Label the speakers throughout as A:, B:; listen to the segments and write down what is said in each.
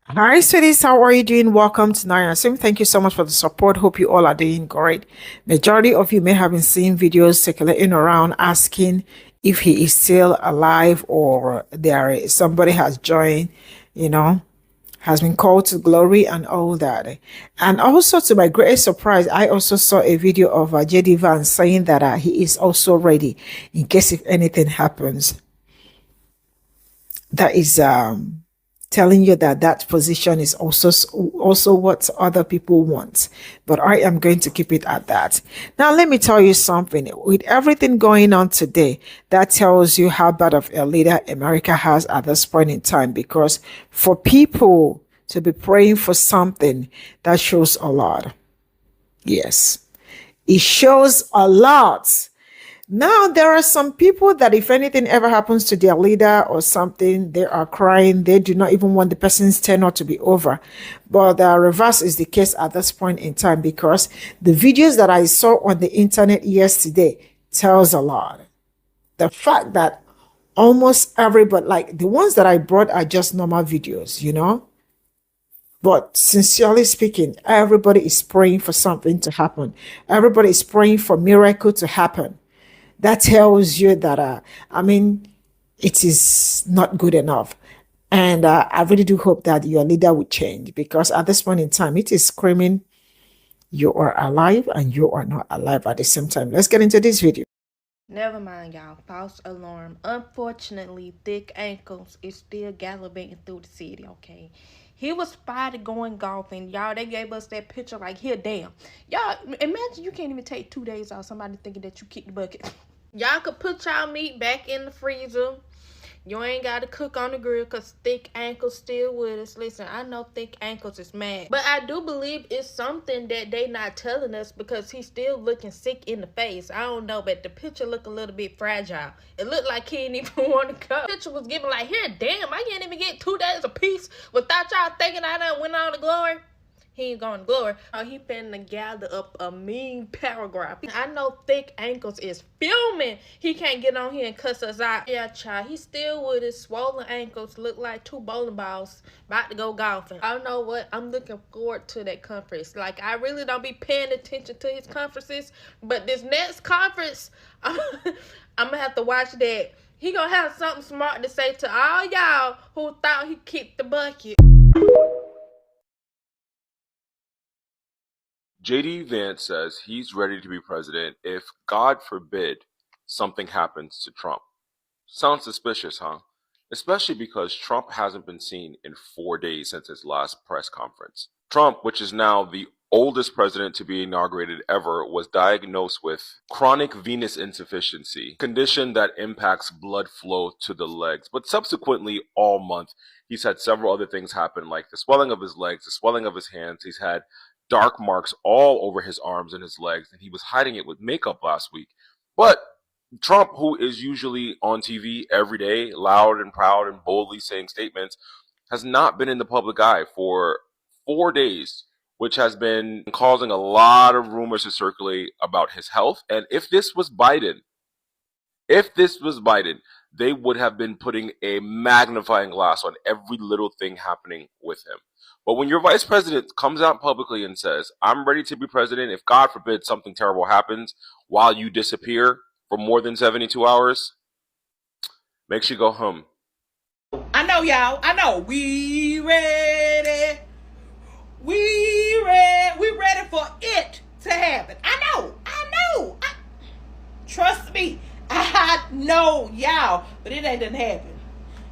A: Hi, sweeties. How are you doing? Welcome to Naya Sim. Thank you so much for the support. Hope you all are doing great. Majority of you may have been seeing videos circulating around asking if he is still alive or somebody has joined, you know, has been called to glory and all that. And also, to my greatest surprise, I also saw a video of JD Vance saying that he is also ready in case if anything happens. That is telling you that that position is also what other people want, but I am going to keep it at that. Now let me tell you something. With everything going on today, that tells you how bad of a leader America has at this point in time, because for people to be praying for something, that shows a lot. Yes, it shows a lot. Now, there are some people that if anything ever happens to their leader or something, they are crying. They do not even want the person's tenure to be over. But the reverse is the case at this point in time, because the videos that I saw on the internet yesterday tells a lot. The fact that almost everybody, like the ones that I brought are just normal videos. But sincerely speaking, everybody is praying for something to happen. Everybody is praying for miracle to happen. That tells you that, it is not good enough. And I really do hope that your leader will change, because at this point in time, it is screaming, you are alive and you are not alive at the same time. Let's get into this video.
B: Never mind, y'all. False alarm. Unfortunately, Thick Ankles is still gallivanting through the city, okay? He was spotted going golfing. Y'all, they gave us that picture like, here, damn. Y'all, imagine you can't even take 2 days off somebody thinking that you kicked the bucket. Y'all could put y'all meat back in the freezer. You ain't got to cook on the grill because Thick Ankles still with us. Listen, I know Thick Ankles is mad. But I do believe it's something that they not telling us, because he's still looking sick in the face. I don't know, but the picture look a little bit fragile. It looked like he didn't even want to come. The picture was given like, here, damn, I can't even get 2 days of peace without y'all thinking I done went on to glory. He ain't going to glory. He finna gather up a mean paragraph. I know Thick Ankles is filming. He can't get on here and cuss us out. Yeah, child. He still with his swollen ankles. Look like 2 bowling balls. About to go golfing. I know what? I'm looking forward to that conference. Like, I really don't be paying attention to his conferences. But this next conference, I'm going to have to watch that. He going to have something smart to say to all y'all who thought he kicked the bucket.
C: JD Vance says he's ready to be president if, God forbid, something happens to Trump. Sounds suspicious, huh? Especially because Trump hasn't been seen in 4 days since his last press conference. Trump, which is now the oldest president to be inaugurated ever, was diagnosed with chronic venous insufficiency, a condition that impacts blood flow to the legs. But subsequently, all month, he's had several other things happen, like the swelling of his legs, the swelling of his hands. He's had dark marks all over his arms and his legs, and he was hiding it with makeup last week. But Trump, who is usually on TV every day, loud and proud and boldly saying statements, has not been in the public eye for 4 days, which has been causing a lot of rumors to circulate about his health. And if this was Biden, they would have been putting a magnifying glass on every little thing happening with him. But when your vice president comes out publicly and says, I'm ready to be president if, God forbid, something terrible happens while you disappear for more than 72 hours, makes you go home.
D: I know, y'all. I know. We ready. We ready. We ready for it to happen. I know. Trust me. I know, y'all. But it ain't done happen.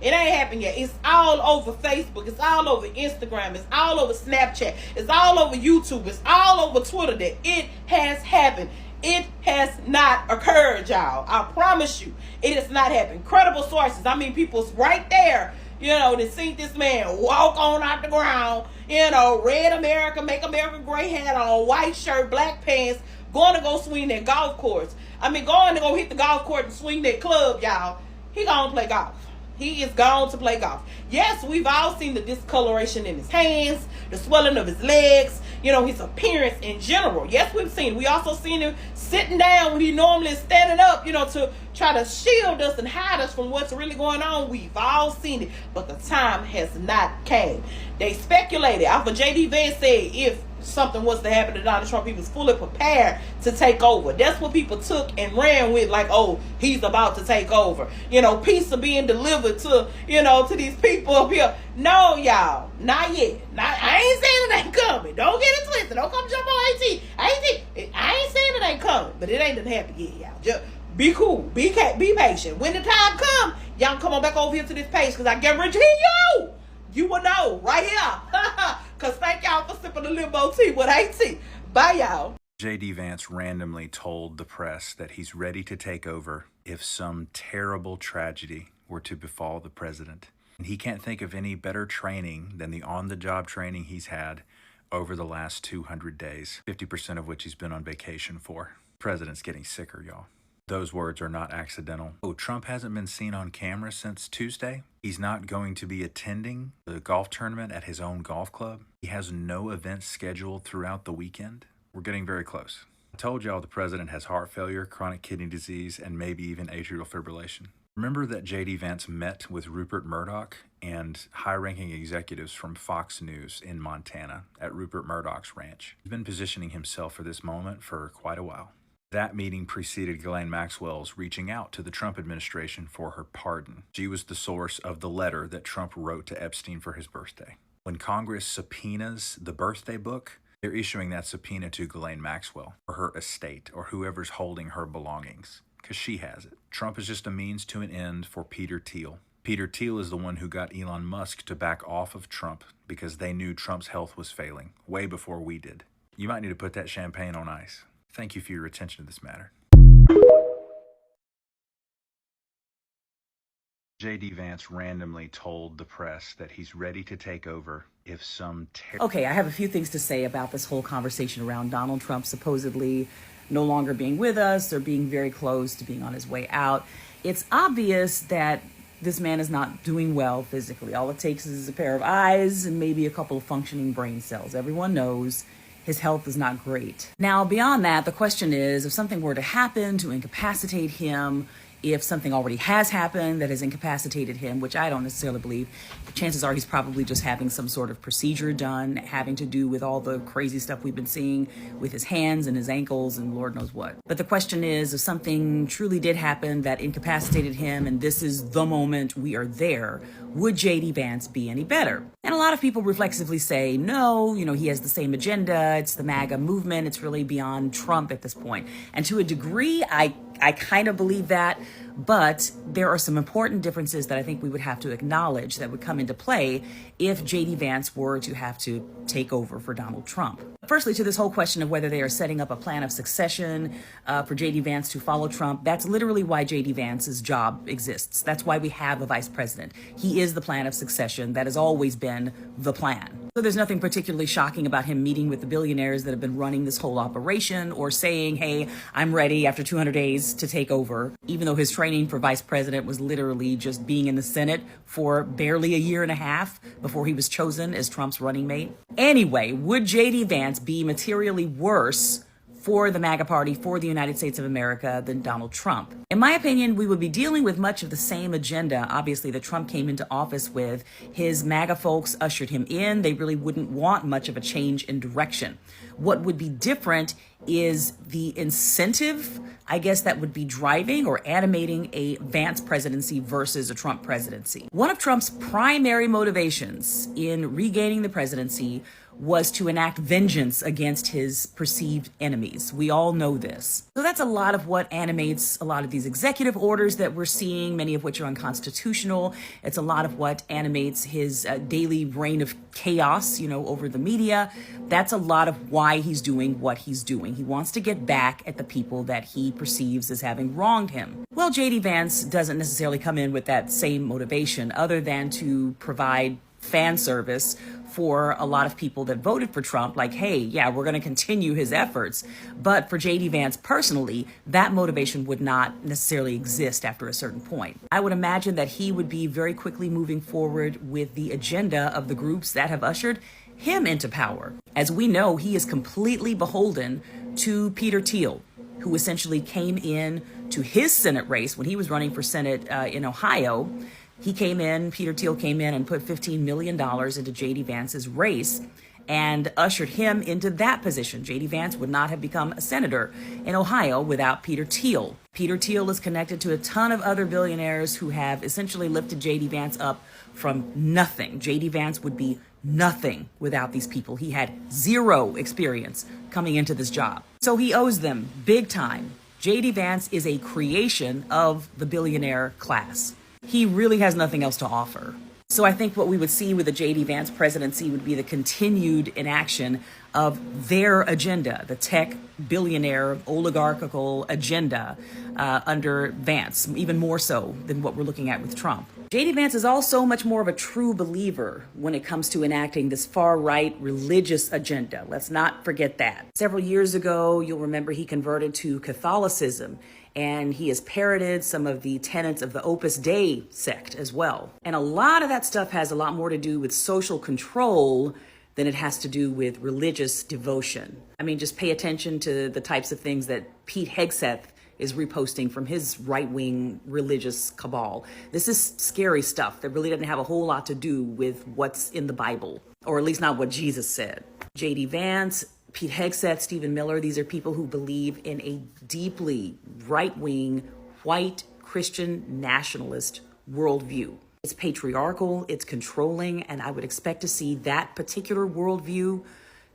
D: It ain't happened yet. It's all over Facebook. It's all over Instagram. It's all over Snapchat. It's all over YouTube. It's all over Twitter that it has happened. It has not occurred, y'all. I promise you. It has not happened. Credible sources. I mean, people's right there, that seen this man walk on out the ground, red America, make America great hat on, white shirt, black pants, going to go swing that golf course. I mean, going to go hit the golf course and swing that club, y'all. He gonna play golf. He is gone to play golf. Yes, we've all seen the discoloration in his hands, the swelling of his legs, his appearance in general. Yes, we've seen. We also seen him sitting down when he normally is standing up, to try to shield us and hide us from what's really going on. We've all seen it, but the time has not came. They speculated. Alpha J.D. Vance said if something was to happen to Donald Trump, he was fully prepared to take over. That's what people took and ran with, like, oh, he's about to take over. Peace are being delivered to, to these people up here. No, y'all, not yet. I ain't saying it ain't coming. Don't get it twisted. Don't come jump on AT. I ain't saying it ain't coming, but it ain't done happen yet, y'all. Just be cool. Be patient. When the time come, y'all come on back over here to this page, because I guarantee you will know right here. Because thank y'all for sipping a limbo tea with AT. Bye, y'all.
E: J.D. Vance randomly told the press that he's ready to take over if some terrible tragedy were to befall the president. And he can't think of any better training than the on-the-job training he's had over the last 200 days, 50% of which he's been on vacation for. The president's getting sicker, y'all. Those words are not accidental. Oh, Trump hasn't been seen on camera since Tuesday. He's not going to be attending the golf tournament at his own golf club. He has no events scheduled throughout the weekend. We're getting very close. I told y'all the president has heart failure, chronic kidney disease, and maybe even atrial fibrillation. Remember that J.D. Vance met with Rupert Murdoch and high-ranking executives from Fox News in Montana at Rupert Murdoch's ranch. He's been positioning himself for this moment for quite a while. That meeting preceded Ghislaine Maxwell's reaching out to the Trump administration for her pardon. She was the source of the letter that Trump wrote to Epstein for his birthday. When Congress subpoenas the birthday book, they're issuing that subpoena to Ghislaine Maxwell or her estate or whoever's holding her belongings, because she has it. Trump is just a means to an end for Peter Thiel. Peter Thiel is the one who got Elon Musk to back off of Trump because they knew Trump's health was failing way before we did. You might need to put that champagne on ice. Thank you for your attention to this matter. J.D. Vance randomly told the press that he's ready to take over if some
F: Okay, I have a few things to say about this whole conversation around Donald Trump supposedly no longer being with us or being very close to being on his way out. It's obvious that this man is not doing well physically. All it takes is a pair of eyes and maybe a couple of functioning brain cells. Everyone knows his health is not great. Now, beyond that, the question is, if something were to happen to incapacitate him, if something already has happened that has incapacitated him, which I don't necessarily believe, chances are he's probably just having some sort of procedure done, having to do with all the crazy stuff we've been seeing with his hands and his ankles and Lord knows what. But the question is, if something truly did happen that incapacitated him and this is the moment we are there, would J.D. Vance be any better? And a lot of people reflexively say, no, he has the same agenda. It's the MAGA movement. It's really beyond Trump at this point. And to a degree, I kind of believe that, but there are some important differences that I think we would have to acknowledge that would come into play if J.D. Vance were to have to take over for Donald Trump. Firstly, to this whole question of whether they are setting up a plan of succession for J.D. Vance to follow Trump, that's literally why J.D. Vance's job exists. That's why we have a vice president. He is the plan of succession. That has always been the plan. So there's nothing particularly shocking about him meeting with the billionaires that have been running this whole operation or saying, hey, I'm ready after 200 days to take over, even though his training for vice president was literally just being in the Senate for barely a year and a half before he was chosen as Trump's running mate. Anyway, would J.D. Vance be materially worse for the MAGA party, for the United States of America, than Donald Trump? In my opinion, we would be dealing with much of the same agenda, obviously, that Trump came into office with. His MAGA folks ushered him in. They really wouldn't want much of a change in direction. What would be different is the incentive, I guess, that would be driving or animating a Vance presidency versus a Trump presidency. One of Trump's primary motivations in regaining the presidency was to enact vengeance against his perceived enemies. We all know this. So that's a lot of what animates a lot of these executive orders that we're seeing, many of which are unconstitutional. It's a lot of what animates his daily reign of chaos, over the media. That's a lot of why he's doing what he's doing. He wants to get back at the people that he perceives as having wronged him. Well, J.D. Vance doesn't necessarily come in with that same motivation, other than to provide fan service for a lot of people that voted for Trump, like, hey, yeah, we're going to continue his efforts. But for J.D. Vance personally, that motivation would not necessarily exist after a certain point. I would imagine that he would be very quickly moving forward with the agenda of the groups that have ushered him into power. As we know, he is completely beholden to Pe0ple, who essentially came in to his Senate race when he was running for Senate in Ohio. Pe0ple came in and put $15 million into J.D. Vance's race and ushered him into that position. J.D. Vance would not have become a senator in Ohio without Pe0ple. Pe0ple is connected to a ton of other billionaires who have essentially lifted J.D. Vance up from nothing. J.D. Vance would be nothing without these people. He had zero experience coming into this job. So he owes them big time. J.D. Vance is a creation of the billionaire class. He really has nothing else to offer. So I think what we would see with the J.D. Vance presidency would be the continued inaction of their agenda, the tech billionaire oligarchical agenda under Vance, even more so than what we're looking at with Trump. J.D. Vance is also much more of a true believer when it comes to enacting this far-right religious agenda. Let's not forget that. Several years ago, you'll remember he converted to Catholicism, and he has parroted some of the tenets of the Opus Dei sect as well. And a lot of that stuff has a lot more to do with social control than it has to do with religious devotion. I mean, just pay attention to the types of things that Pete Hegseth is reposting from his right-wing religious cabal. This is scary stuff that really doesn't have a whole lot to do with what's in the Bible, or at least not what Jesus said. J.D. Vance, Pete Hegseth, Stephen Miller, these are people who believe in a deeply right-wing, white, Christian nationalist worldview. It's patriarchal, it's controlling, and I would expect to see that particular worldview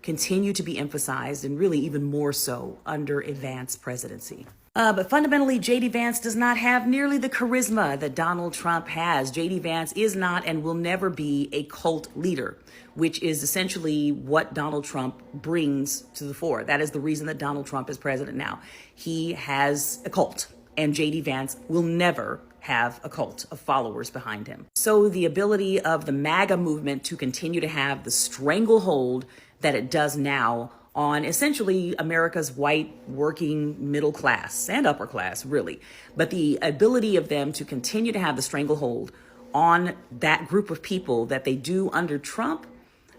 F: continue to be emphasized, and really even more so under a Vance presidency. But fundamentally, J.D. Vance does not have nearly the charisma that Donald Trump has. J.D. Vance is not and will never be a cult leader, which is essentially what Donald Trump brings to the fore. That is the reason that Donald Trump is president now. He has a cult, and J.D. Vance will never have a cult of followers behind him. So the ability of the MAGA movement to continue to have the stranglehold that it does now on essentially America's white working middle class and upper class, really. But the ability of them to continue to have the stranglehold on that group of people that they do under Trump,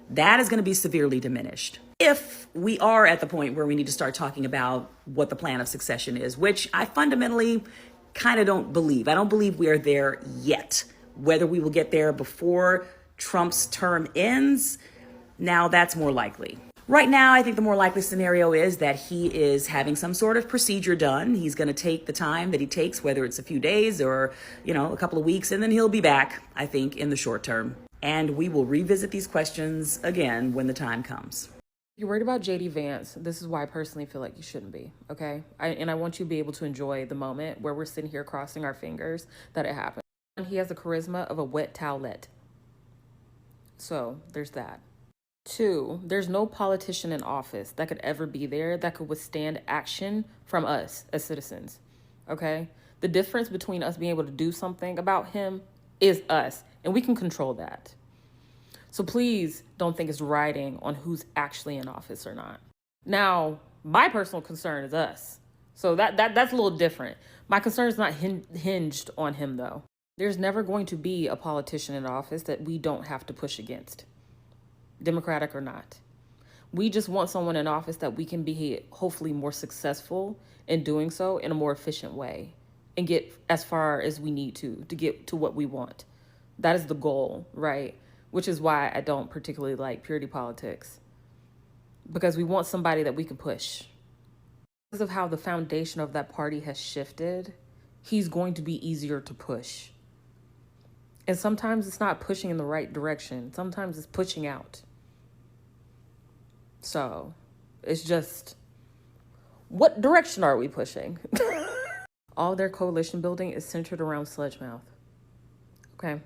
F: that is going to be severely diminished. If we are at the point where we need to start talking about what the plan of succession is, which I fundamentally kind of don't believe. I don't believe we are there yet. Whether we will get there before Trump's term ends, now that's more likely. Right now, I think the more likely scenario is that he is having some sort of procedure done. He's going to take the time that he takes, whether it's a few days or, a couple of weeks, and then he'll be back, I think, in the short term. And we will revisit these questions again when the time comes.
G: If you're worried about J.D. Vance, this is why I personally feel like you shouldn't be, okay? I want you to be able to enjoy the moment where we're sitting here crossing our fingers that it happened. He has the charisma of a wet towelette. So there's that. 2, there's no politician in office that could ever be there that could withstand action from us as citizens, okay? The difference between us being able to do something about him is us, and we can control that. So please don't think it's riding on who's actually in office or not. Now, my personal concern is us. So that's a little different. My concern is not hinged on him, though. There's never going to be a politician in office that we don't have to push against, Democratic or not. We just want someone in office that we can be hopefully more successful in doing so in a more efficient way and get as far as we need to get to what we want. That is the goal, right? Which is why I don't particularly like purity politics, because we want somebody that we can push. Because of how the foundation of that party has shifted, he's going to be easier to push. And sometimes it's not pushing in the right direction. Sometimes it's pushing out. So it's just, what direction are we pushing? All their coalition building is centered around Sledgemouth. Okay?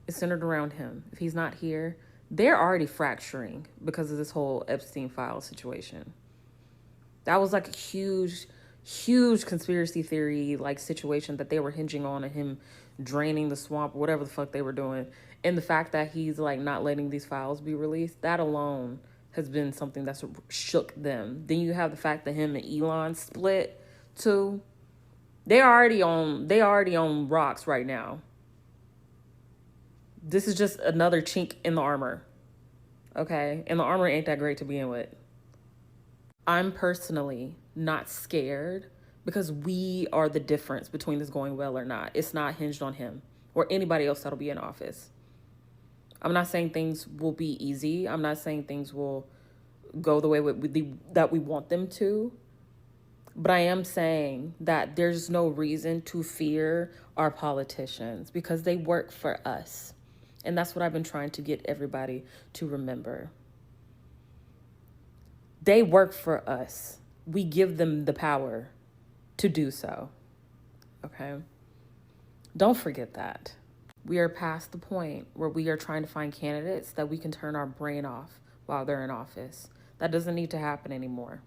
G: It's centered around him. If he's not here, they're already fracturing because of this whole Epstein file situation. That was like a huge conspiracy theory like situation that they were hinging on, and him draining the swamp, whatever the fuck they were doing. And the fact that he's like not letting these files be released, that alone has been something that's shook them. Then you have the fact that him and Elon split too. They already on rocks right now. This is just another chink in the armor. Okay? And the armor ain't that great to begin with. I'm personally not scared because we are the difference between this going well or not. It's not hinged on him or anybody else that'll be in office. I'm not saying things will be easy. I'm not saying things will go the way that we want them to. But I am saying that there's no reason to fear our politicians because they work for us. And that's what I've been trying to get everybody to remember. They work for us. We give them the power to do so. Okay? Don't forget that. We are past the point where we are trying to find candidates that we can turn our brain off while they're in office. That doesn't need to happen anymore.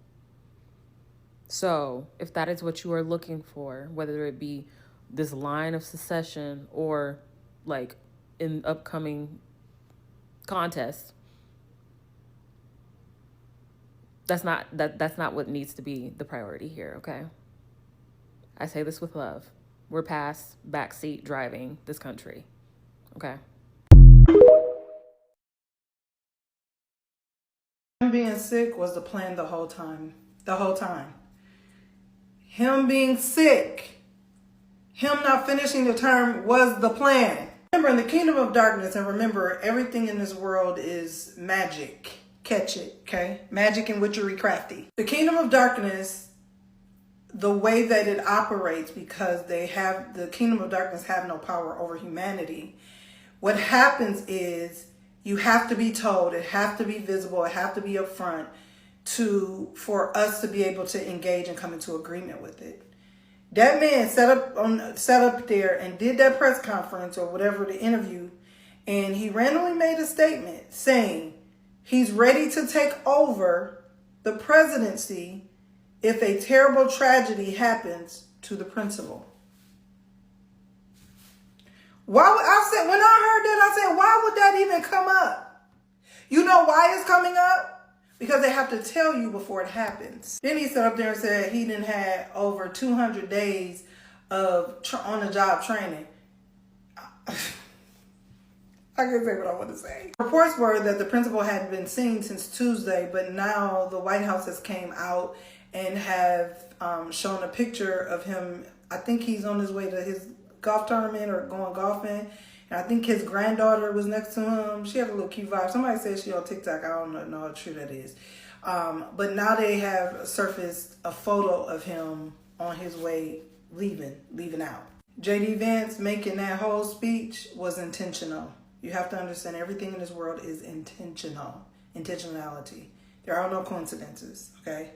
G: So if that is what you are looking for, whether it be this line of succession or like in upcoming contests, that's not what needs to be the priority here, okay? I say this with love. We're past backseat driving this country, okay?
H: Him being sick was the plan the whole time. The whole time. Him being sick, him not finishing the term was the plan. Remember, in the kingdom of darkness, and remember, everything in this world is magic. Catch it, okay? Magic and witchery crafty. The kingdom of darkness, the way that it operates, because the kingdom of darkness have no power over humanity. What happens is you have to be told, it have to be visible, it have to be upfront for us to be able to engage and come into agreement with it. That man sat up there and did that press conference or whatever, the interview, and he randomly made a statement saying he's ready to take over the presidency if a terrible tragedy happens to the principal. When I heard that, I said, why would that even come up? You know why it's coming up? Because they have to tell you before it happens. Then he stood up there and said he didn't have over 200 days of on-the-job training. I can say what I want to say. Reports were that the principal had been seen since Tuesday, but now the White House has came out and have shown a picture of him. I think he's on his way to his golf tournament or going golfing. And I think his granddaughter was next to him. She had a little cute vibe. Somebody said she on TikTok. I don't know how true that is. But now they have surfaced a photo of him on his way leaving out. J.D. Vance making that whole speech was intentional. You have to understand everything in this world is intentionality. There are no coincidences, okay?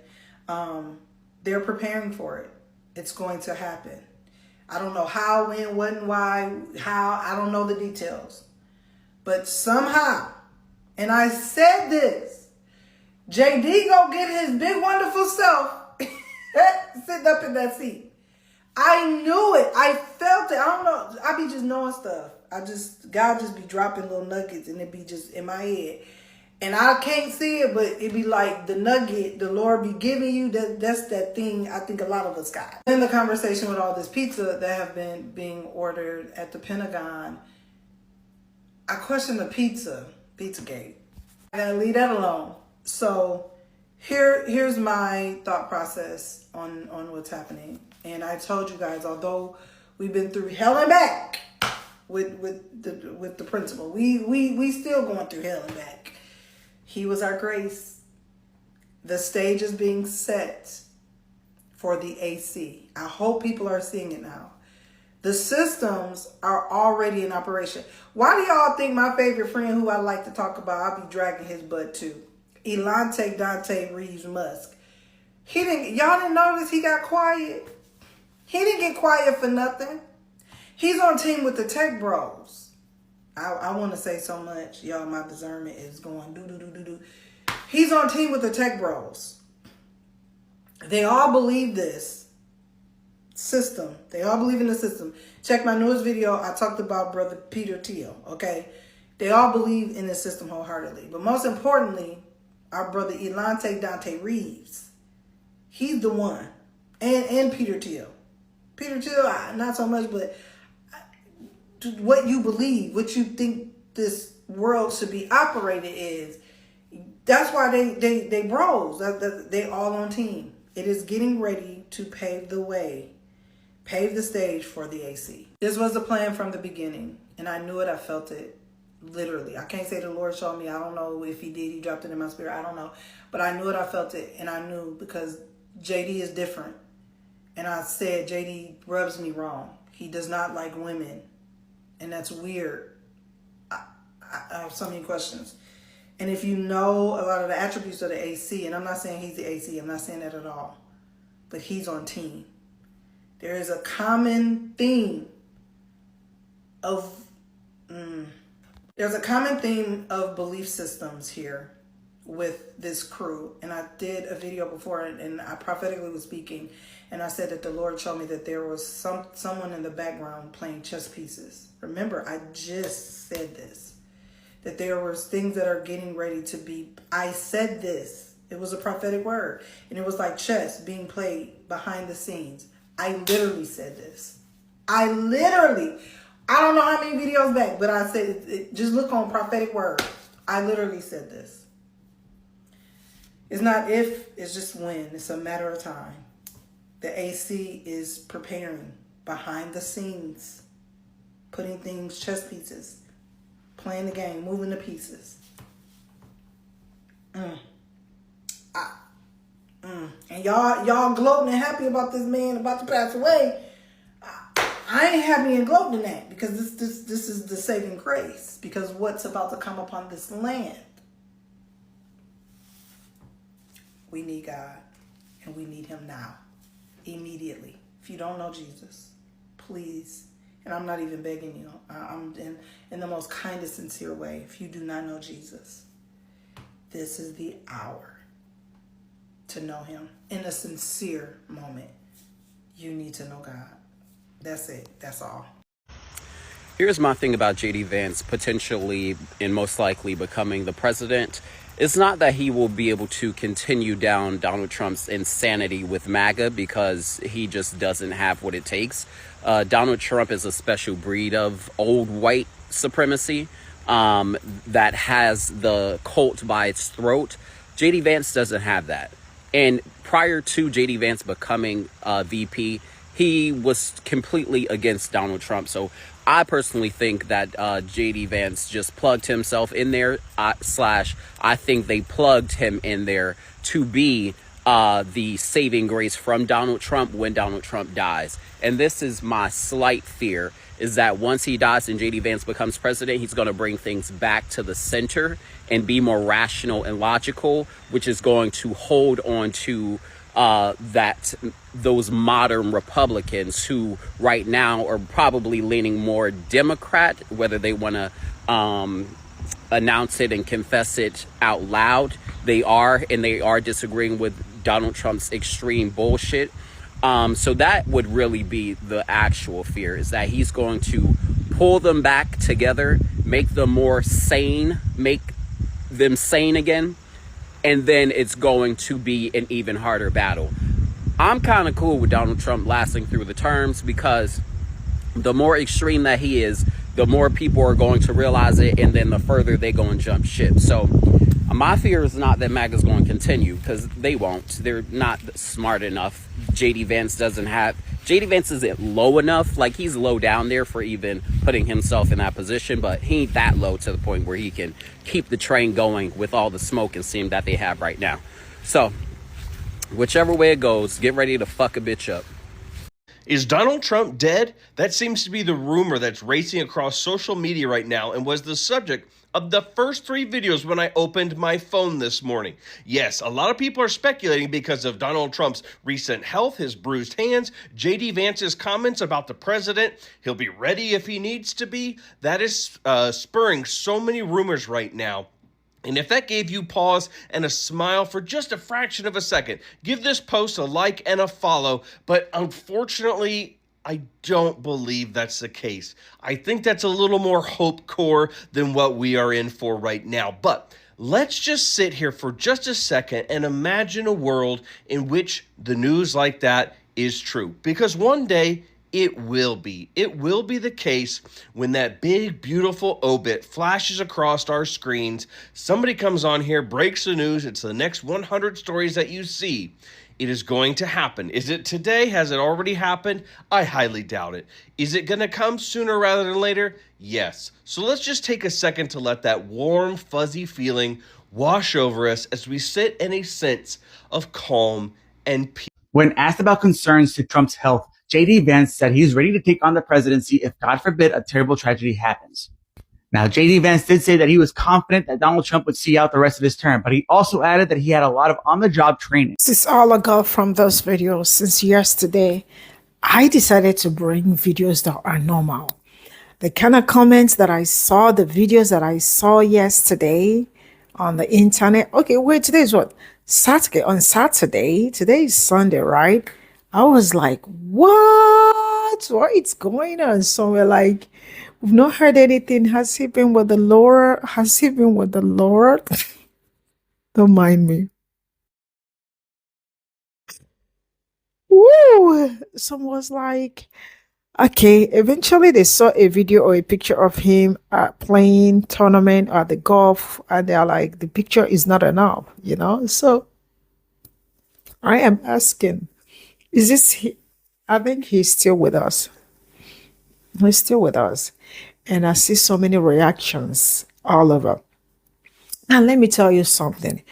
H: They're preparing for it. It's going to happen. I don't know how, when, what, and why, how. I don't know the details. But somehow, and I said this, JD go get his big wonderful self sitting up in that seat. I knew it. I felt it. I don't know. I be just knowing stuff. God just be dropping little nuggets and it be just in my head. And I can't see it, but it be like the nugget the Lord be giving you. That's that thing I think a lot of us got. In the conversation with all this pizza that have been being ordered at the Pentagon, I question the Pizzagate. I gotta leave that alone. So here's my thought process on what's happening. And I told you guys, although we've been through hell and back with the principal, we still going through hell and back. He was our grace. The stage is being set for the AC. I hope people are seeing it now. The systems are already in operation. Why do y'all think my favorite friend who I like to talk about, I'll be dragging his butt too, Elante Dante Reeves Musk. Y'all didn't notice he got quiet? He didn't get quiet for nothing. He's on team with the tech bros. I want to say so much. Y'all, my discernment is going do. He's on team with the tech bros. They all believe this. system. They all believe in the system. Check my newest video. I talked about brother Pe0ple, okay? They all believe in the system wholeheartedly. But most importantly, our brother Elante Dante Reeves. He's the one. And Pe0ple. Pe0ple, not so much, but what you believe, what you think this world should be operated is. That's why they bros. They all on team. It is getting ready to pave the way, pave the stage for the AC. This was the plan from the beginning, and I knew it. I felt it, literally. I can't say the Lord showed me. I don't know if he did. He dropped it in my spirit. I don't know. But I knew it. I felt it, and I knew because JD is different. And I said JD rubs me wrong. He does not like women, and that's weird. I have so many questions. And if you know a lot of the attributes of the AC, and I'm not saying he's the AC, I'm not saying that at all, but he's on team. There is a common theme of belief systems here with this crew. And I did a video before, and I prophetically was speaking, and I said that the Lord showed me that there was someone in the background playing chess pieces. Remember, I just said this. That there was things that are getting ready to be. I said this. It was a prophetic word. And it was like chess being played behind the scenes. I literally said this. I don't know how many videos back, but I said it. Just look on prophetic word. I literally said this. It's not if, it's just when. It's a matter of time. The AC is preparing behind the scenes, putting things, chess pieces, playing the game, moving the pieces. And y'all gloating and happy about this man about to pass away. I ain't happy and gloating in that, because this is the saving grace. Because what's about to come upon this land? We need God, and we need him now, immediately. If you don't know Jesus, please. And I'm not even begging you. I'm in the most kindest, sincere way. If you do not know Jesus, this is the hour to know him. In a sincere moment, you need to know God. That's it. That's all.
I: Here's my thing about JD Vance potentially and most likely becoming the president. It's not that he will be able to continue down Donald Trump's insanity with MAGA, because he just doesn't have what it takes. Donald Trump is a special breed of old white supremacy that has the cult by its throat. JD Vance doesn't have that. And prior to JD Vance becoming VP, he was completely against Donald Trump. So I personally think that JD Vance just plugged himself in there, I think they plugged him in there to be the saving grace from Donald Trump when Donald Trump dies. And this is my slight fear, is that once he dies and JD Vance becomes president, he's going to bring things back to the center and be more rational and logical, which is going to hold on to those modern Republicans who right now are probably leaning more Democrat, whether they want to announce it and confess it out loud. They are disagreeing with Donald Trump's extreme bullshit. So that would really be the actual fear, is that he's going to pull them back together, make them more sane, make them sane again. And then it's going to be an even harder battle. I'm kind of cool with Donald Trump lasting through the terms, because the more extreme that he is, the more people are going to realize it, and then the further they go and jump ship. So my fear is not that MAGA is going to continue, because they won't. They're not smart enough. JD Vance isn't low enough. Like, he's low down there for even putting himself in that position, but he ain't that low to the point where he can keep the train going with all the smoke and steam that they have right now. So whichever way it goes, get ready to fuck a bitch up.
J: Is Donald Trump dead? That seems to be the rumor that's racing across social media right now, and was the subject of the first 3 videos when I opened my phone this morning. Yes, a lot of people are speculating because of Donald Trump's recent health, his bruised hands, JD Vance's comments about the president. He'll be ready if he needs to be. That is spurring so many rumors right now. And if that gave you pause and a smile for just a fraction of a second, give this post a like and a follow. But unfortunately, I don't believe that's the case. I think that's a little more hope core than what we are in for right now. But let's just sit here for just a second and imagine a world in which the news like that is true. Because one day, it will be. It will be the case when that big, beautiful obit flashes across our screens. Somebody comes on here, breaks the news. It's the next 100 stories that you see. It is going to happen. Is it today? Has it already happened? I highly doubt it. Is it going to come sooner rather than later? Yes. So let's just take a second to let that warm, fuzzy feeling wash over us as we sit in a sense of calm and peace.
K: When asked about concerns to Trump's health, J.D. Vance said he's ready to take on the presidency if, God forbid, a terrible tragedy happens. Now, J.D. Vance did say that he was confident that Donald Trump would see out the rest of his term, but he also added that he had a lot of on-the-job training.
A: This is all I got from those videos since yesterday. I decided to bring videos that are normal. The kind of comments that I saw, the videos that I saw yesterday on the internet. Okay, wait, today is what? Saturday. On Saturday, today is Sunday, right? I was like, what? What is going on? So we're like, we've not heard anything. Has he been with the Lord? Has he been with the Lord? Don't mind me. Woo! Someone was like, okay, eventually they saw a video or a picture of him playing tournament at the golf, and they're like, the picture is not enough, you know? So I am asking, is this he? I think he's still with us. He's still with us. And I see so many reactions all over. And let me tell you something.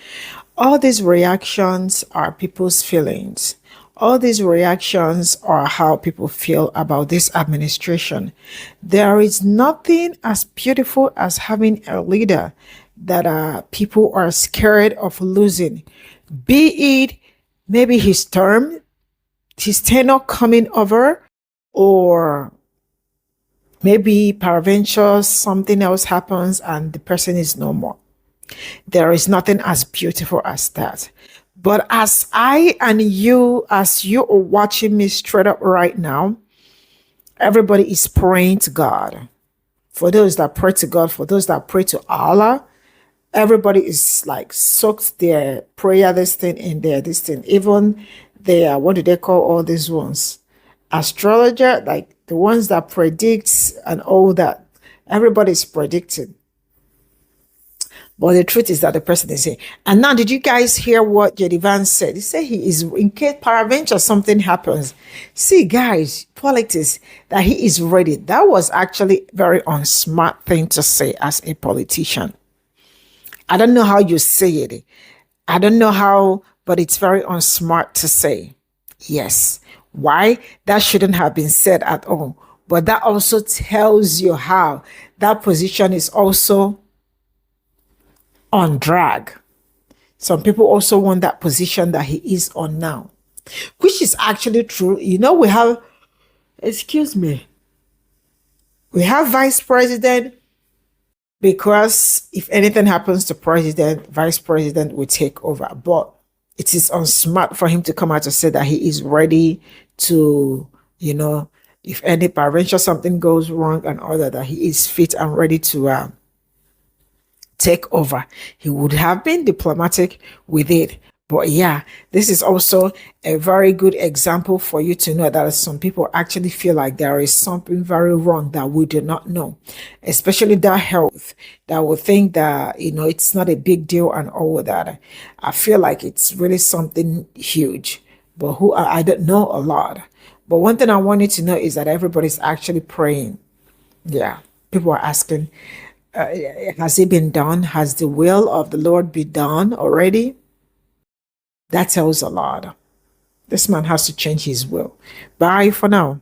A: All these reactions are people's feelings. All these reactions are how people feel about this administration. There is nothing as beautiful as having a leader that people are scared of losing. Be it maybe his tenure coming over, or maybe peradventure something else happens and the person is no more. There is nothing as beautiful as that. But as I and you, as you are watching me straight up right now, everybody is praying to God. For those that pray to God, for those that pray to Allah, everybody is like soaked their prayer, this thing in there, this thing. Even their, what do they call all these ones? Astrologer, like the ones that predicts and all that. Everybody's predicting. But the truth is that the person is saying. And now, did you guys hear what J.D. Vance said? He said he is, in case peradventure something happens. See, guys, politics, that he is ready. That was actually very unsmart thing to say as a politician. I don't know how you say it. I don't know how, but it's very unsmart to say. Yes. Why? That shouldn't have been said at all. But that also tells you how that position is also on drag. Some people also want that position that he is on now, which is actually true. You know, we have, excuse me, we have vice president, because if anything happens to president, vice president will take over. But it is unsmart for him to come out to say that he is ready to, you know, if any peradventure something goes wrong and all that he is fit and ready to take over. He would have been diplomatic with it. But yeah, this is also a very good example for you to know that some people actually feel like there is something very wrong that we do not know, especially that health, that will think that, you know, it's not a big deal and all that. I feel like it's really something huge, but who I don't know a lot. But one thing I want you to know is that everybody's actually praying. Yeah, people are asking, has it been done? Has the will of the Lord been done already? That tells a lot. This man has to change his will. Bye for now.